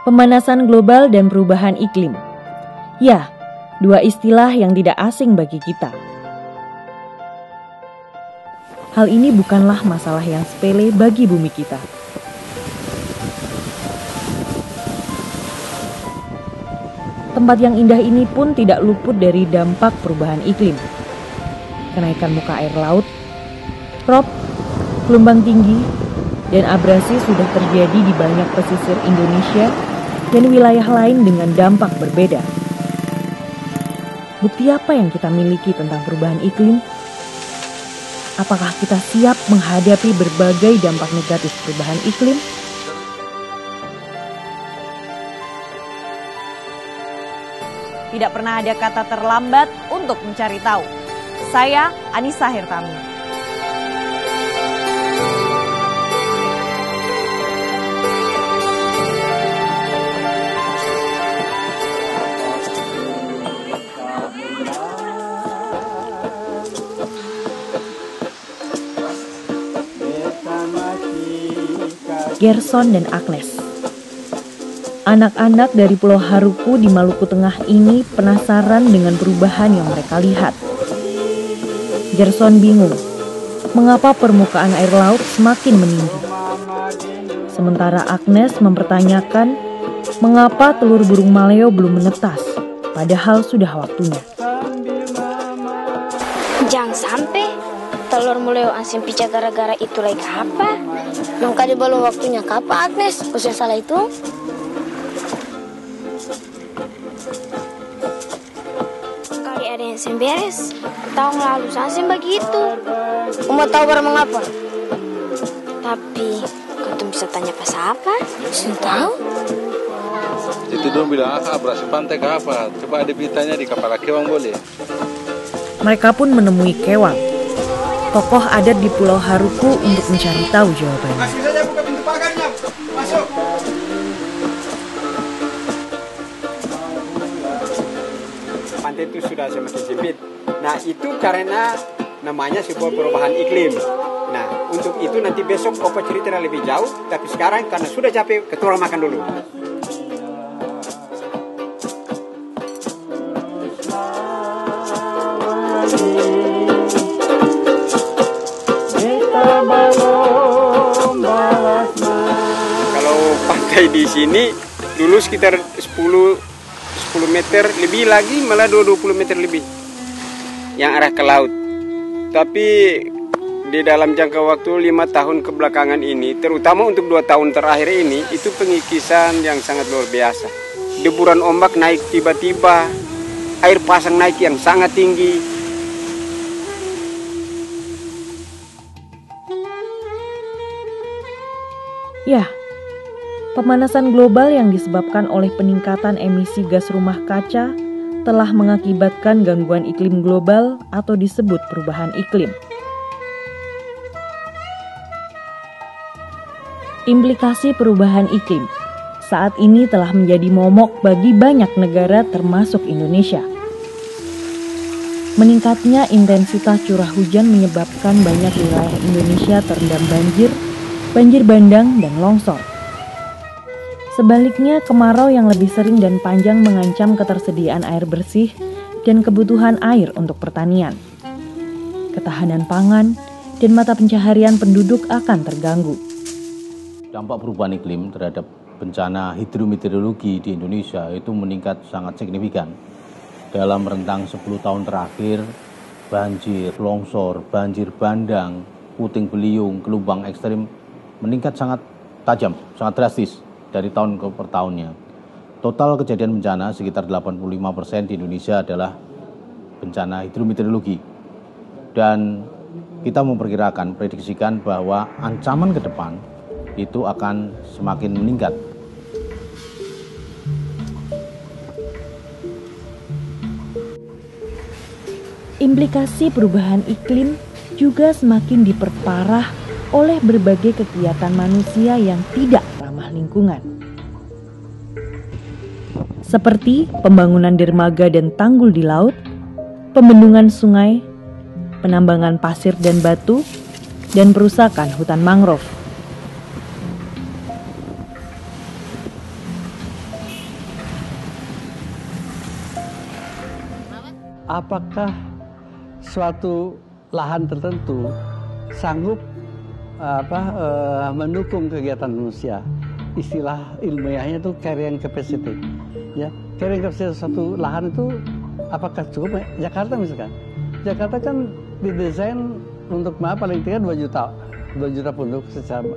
Pemanasan global dan perubahan iklim. Ya, dua istilah yang tidak asing bagi kita. Hal ini bukanlah masalah yang sepele bagi bumi kita. Tempat yang indah ini pun tidak luput dari dampak perubahan iklim. Kenaikan muka air laut, rop, gelombang tinggi, dan abrasi sudah terjadi di banyak pesisir Indonesia dan wilayah lain dengan dampak berbeda. Bukti apa yang kita miliki tentang perubahan iklim? Apakah kita siap menghadapi berbagai dampak negatif perubahan iklim? Tidak pernah ada kata terlambat untuk mencari tahu. Saya Anissa Hirtami. Gerson dan Agnes. Anak-anak dari Pulau Haruku di Maluku Tengah ini penasaran dengan perubahan yang mereka lihat. Gerson bingung, mengapa permukaan air laut semakin meninggi. Sementara Agnes mempertanyakan, mengapa telur burung maleo belum menetas, padahal sudah waktunya. Jangan sampai telur mulai asin pica gara-gara itu lagi apa? Maka di belum waktunya kapa Agnes? Usah salah itu. Kali ada yang semberes, tahun lalu asin begitu. Mau tahu barang mengapa? Tapi kau bisa tanya pas apa? Sudah tahu? Itu dong bilang abrasi pantai ke apa? Coba ada beritanya di Kepala Kewang boleh? Mereka pun menemui Kewang, tokoh adat di Pulau Haruku, untuk mencari tahu jawabannya. Masih saja buka pintu pagarnya. Masuk. Pantai itu sudah semakin sempit. Nah, itu karena namanya sebuah perubahan iklim. Nah, untuk itu nanti besok Opa cerita lebih jauh. Tapi sekarang karena sudah capek, ketua makan dulu. Di sini dulu sekitar 10 meter lebih lagi, malah 20 meter lebih yang arah ke laut. Tapi di dalam jangka waktu 5 tahun kebelakangan ini, terutama untuk 2 tahun terakhir ini, itu pengikisan yang sangat luar biasa. Deburan ombak naik tiba-tiba, air pasang naik yang sangat tinggi. Ya, pemanasan global yang disebabkan oleh peningkatan emisi gas rumah kaca telah mengakibatkan gangguan iklim global atau disebut perubahan iklim. Implikasi perubahan iklim saat ini telah menjadi momok bagi banyak negara termasuk Indonesia. Meningkatnya intensitas curah hujan menyebabkan banyak wilayah Indonesia terendam banjir bandang, dan longsor. Sebaliknya, kemarau yang lebih sering dan panjang mengancam ketersediaan air bersih dan kebutuhan air untuk pertanian. Ketahanan pangan dan mata pencaharian penduduk akan terganggu. Dampak perubahan iklim terhadap bencana hidrometeorologi di Indonesia itu meningkat sangat signifikan. Dalam rentang 10 tahun terakhir, banjir, longsor, banjir bandang, puting beliung, gelombang ekstrim meningkat sangat tajam, sangat drastis dari tahun ke tahunnya. Total kejadian bencana sekitar 85% di Indonesia adalah bencana hidrometeorologi. Dan kita memperkirakan, prediksikan bahwa ancaman ke depan itu akan semakin meningkat. Implikasi perubahan iklim juga semakin diperparah oleh berbagai kegiatan manusia yang tidak ramah lingkungan. Seperti pembangunan dermaga dan tanggul di laut, pembendungan sungai, penambangan pasir dan batu, dan perusakan hutan mangrove. apakah suatu lahan tertentu sanggup mendukung kegiatan manusia. Istilah ilmiahnya itu carrying capacity. Ya, carrying capacity suatu lahan itu apakah cukup? Jakarta misalkan. Jakarta kan didesain untuk paling tidak 2 juta penduduk secara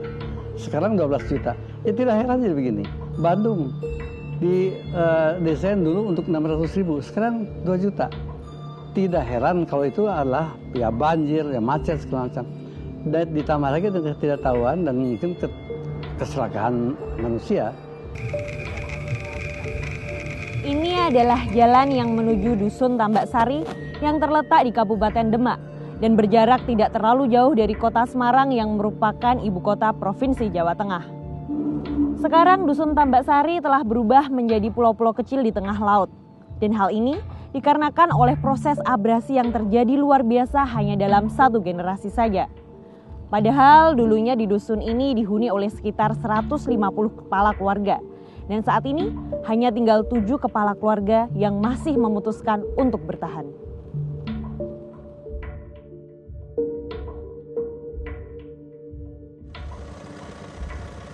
sekarang 12 juta. Ya tidak heran jadi begini. Bandung didesain dulu untuk 600.000, sekarang 2 juta. Tidak heran kalau itu adalah ya banjir, ya macet segala macam. Dan ditambah lagi dengan ketidaktahuan dan mungkin keserakahan manusia. Ini adalah jalan yang menuju Dusun Tambak Sari yang terletak di Kabupaten Demak dan berjarak tidak terlalu jauh dari kota Semarang yang merupakan ibu kota Provinsi Jawa Tengah. Sekarang Dusun Tambak Sari telah berubah menjadi pulau-pulau kecil di tengah laut. Dan hal ini dikarenakan oleh proses abrasi yang terjadi luar biasa hanya dalam 1 generasi saja. Padahal dulunya di dusun ini dihuni oleh sekitar 150 kepala keluarga. Dan saat ini hanya tinggal 7 kepala keluarga yang masih memutuskan untuk bertahan.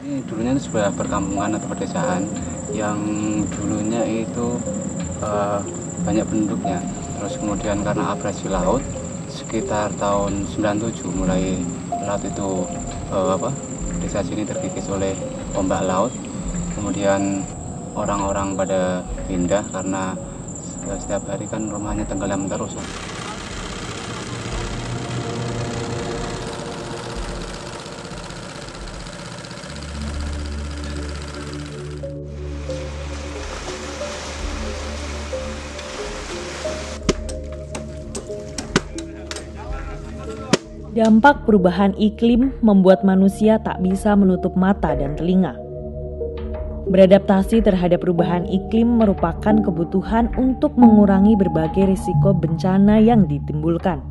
Ini dulunya itu sebuah perkampungan atau pedesaan yang dulunya itu banyak penduduknya. Terus kemudian karena abrasi laut sekitar tahun 97 mulai laut itu desa sini terkikis oleh ombak laut. Kemudian orang-orang pada pindah karena setiap hari kan rumahnya tenggelam terus. Dampak perubahan iklim membuat manusia tak bisa menutup mata dan telinga. Beradaptasi terhadap perubahan iklim merupakan kebutuhan untuk mengurangi berbagai risiko bencana yang ditimbulkan.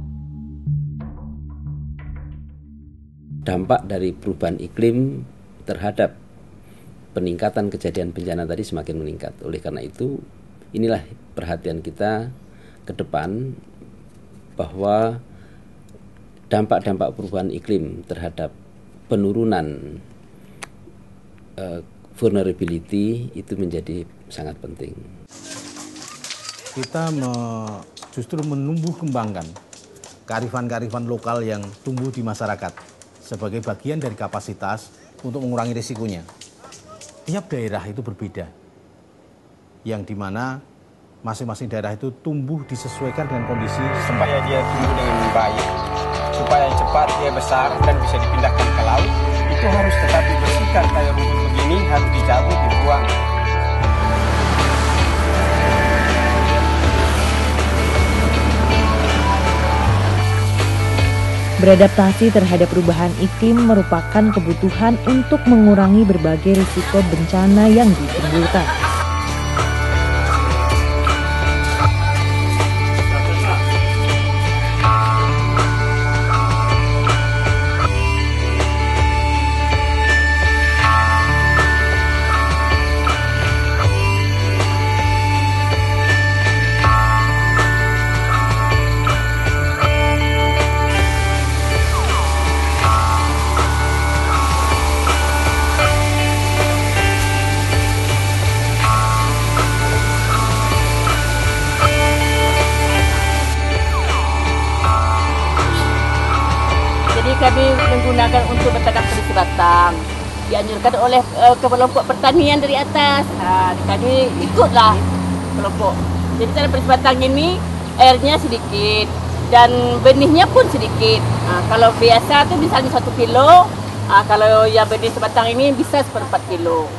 Dampak dari perubahan iklim terhadap peningkatan kejadian bencana tadi semakin meningkat. Oleh karena itu, inilah perhatian kita ke depan bahwa dampak-dampak perubahan iklim terhadap penurunan vulnerability itu menjadi sangat penting. Kita justru menumbuh kembangkan kearifan-kearifan lokal yang tumbuh di masyarakat sebagai bagian dari kapasitas untuk mengurangi risikonya. Tiap daerah itu berbeda, yang dimana masing-masing daerah itu tumbuh disesuaikan dengan kondisi setempat. Dia tumbuh dengan baik, supaya cepat dia besar dan bisa dipindahkan ke laut, itu harus tetap dibersihkan. Kayak rumput begini harus dicabut, dibuang. Beradaptasi terhadap perubahan iklim merupakan kebutuhan untuk mengurangi berbagai risiko bencana yang ditimbulkan. Kami menggunakan untuk bertanam terisi batang. Dianjurkan oleh kelompok pertanian dari atas. Kami ikutlah kelompok. Jadi tanam terisi batang ini airnya sedikit dan benihnya pun sedikit. Kalau biasa itu misalnya 1 kilo, kalau yang benih sebatang ini bisa 1/4 kilo.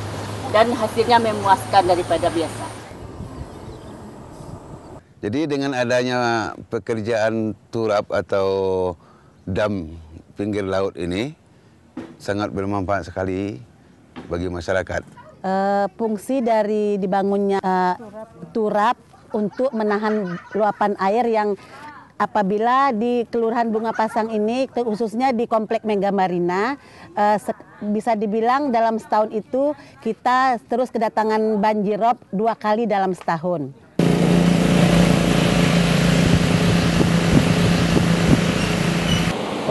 Dan hasilnya memuaskan daripada biasa. Jadi dengan adanya pekerjaan turap atau dam pinggir laut ini sangat bermanfaat sekali bagi masyarakat. Fungsi dari dibangunnya turap untuk menahan luapan air yang apabila di Kelurahan Bunga Pasang ini, khususnya di Komplek Mega Marina, bisa dibilang dalam setahun itu kita terus kedatangan banjirop 2 kali dalam setahun.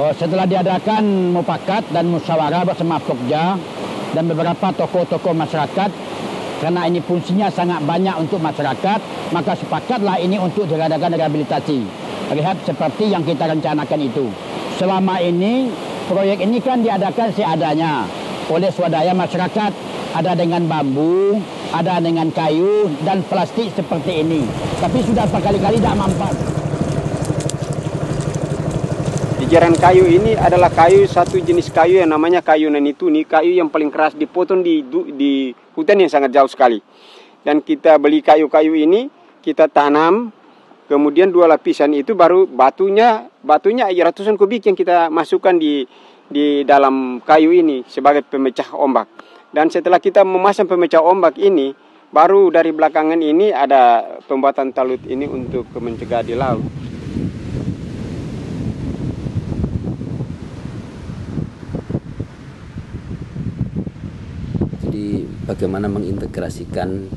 Setelah diadakan mufakat dan musyawarah bersama Pokja dan beberapa tokoh-tokoh masyarakat, karena ini fungsinya sangat banyak untuk masyarakat, maka sepakatlah ini untuk diadakan rehabilitasi. Rehab seperti yang kita rencanakan itu. Selama ini, proyek ini kan diadakan seadanya oleh swadaya masyarakat. Ada dengan bambu, ada dengan kayu, dan plastik seperti ini. Tapi sudah berkali-kali tidak mampat. Pijaran kayu ini adalah kayu, satu jenis kayu yang namanya kayu nanituni, kayu yang paling keras, dipotong di hutan yang sangat jauh sekali. Dan kita beli kayu-kayu ini, kita tanam, kemudian 2 lapisan itu baru batunya ratusan kubik yang kita masukkan di dalam kayu ini sebagai pemecah ombak. Dan setelah kita memasang pemecah ombak ini, baru dari belakangan ini ada pembuatan talut ini untuk mencegah di laut. Jadi bagaimana mengintegrasikan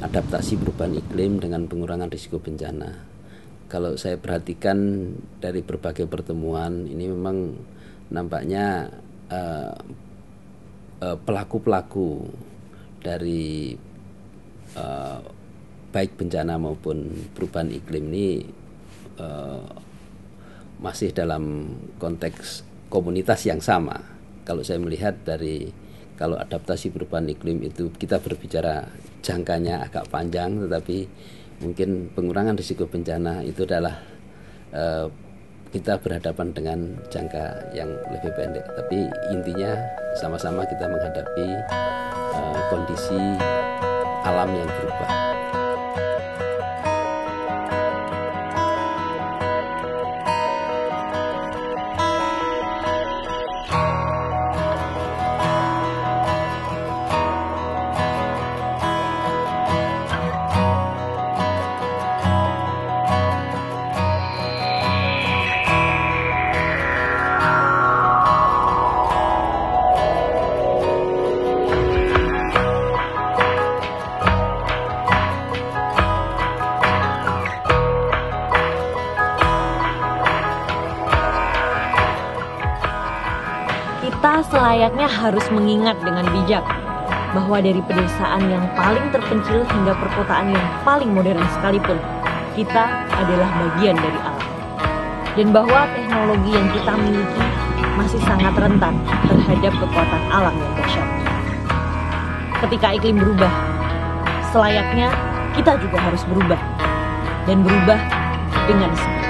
adaptasi perubahan iklim dengan pengurangan risiko bencana. Kalau saya perhatikan dari berbagai pertemuan ini memang nampaknya pelaku-pelaku dari baik bencana maupun perubahan iklim ini masih dalam konteks komunitas yang sama. Kalau saya melihat kalau adaptasi perubahan iklim itu kita berbicara jangkanya agak panjang, tetapi mungkin pengurangan risiko bencana itu adalah kita berhadapan dengan jangka yang lebih pendek. Tapi intinya sama-sama kita menghadapi kondisi alam yang berubah. Kita selayaknya harus mengingat dengan bijak bahwa dari pedesaan yang paling terpencil hingga perkotaan yang paling modern sekalipun, kita adalah bagian dari alam. Dan bahwa teknologi yang kita miliki masih sangat rentan terhadap kekuatan alam yang dahsyat. Ketika iklim berubah, selayaknya kita juga harus berubah. Dan berubah dengan semangat.